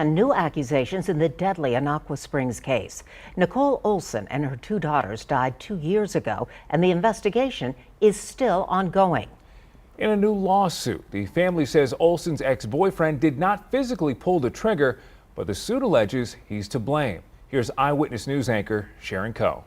And new accusations in the deadly Anaqua Springs case. Nichol Olsen and her two daughters died 2 years ago, and the investigation is still ongoing. In a new lawsuit, the family says Olsen's ex-boyfriend did not physically pull the trigger, but the suit alleges he's to blame. Here's Eyewitness News anchor Sharon Coe.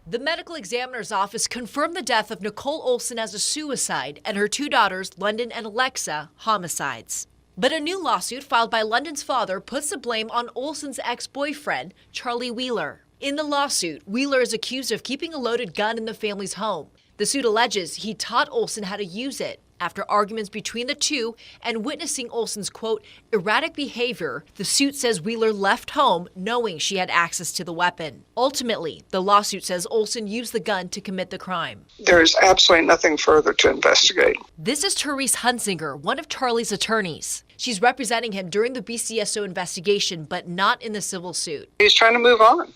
The medical examiner's office confirmed the death of Nichol Olsen as a suicide and her two daughters, London and Alexa, homicides. But a new lawsuit filed by London's father puts the blame on Olsen's ex-boyfriend, Charlie Wheeler. In the lawsuit, Wheeler is accused of keeping a loaded gun in the family's home. The suit alleges he taught Olsen how to use it. After arguments between the two and witnessing Olsen's, quote, erratic behavior, the suit says Wheeler left home knowing she had access to the weapon. Ultimately, the lawsuit says Olsen used the gun to commit the crime. There's absolutely nothing further to investigate. This is Therese Hunsinger, one of Charlie's attorneys. She's representing him during the BCSO investigation, but not in the civil suit. He's trying to move on.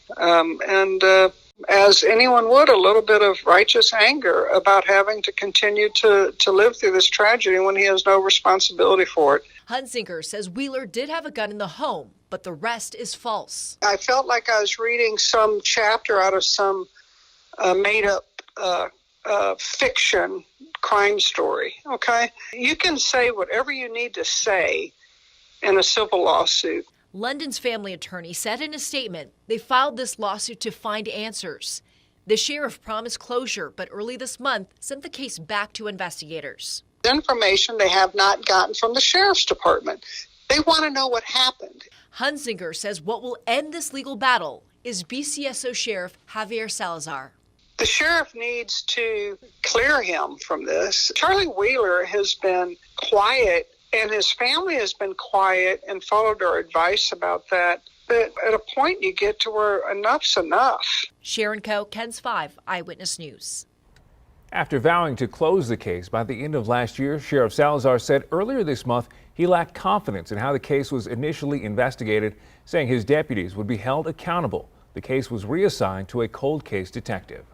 As anyone would, a little bit of righteous anger about having to continue to live through this tragedy when he has no responsibility for it. Hunsinger says Wheeler did have a gun in the home, but the rest is false. I felt like I was reading some chapter out of some made-up fiction crime story, okay? You can say whatever you need to say in a civil lawsuit. London's family attorney said in a statement they filed this lawsuit to find answers. The sheriff promised closure, but early this month sent the case back to investigators. Information they have not gotten from the sheriff's department. They want to know what happened. Hunsinger says what will end this legal battle is BCSO Sheriff Javier Salazar. The sheriff needs to clear him from this. Charlie Wheeler has been quiet, and his family has been quiet and followed our advice about that. But at a point you get to where enough's enough. Sharon Coe, KENS 5 Eyewitness News. After vowing to close the case by the end of last year, Sheriff Salazar said earlier this month he lacked confidence in how the case was initially investigated, saying his deputies would be held accountable. The case was reassigned to a cold case detective.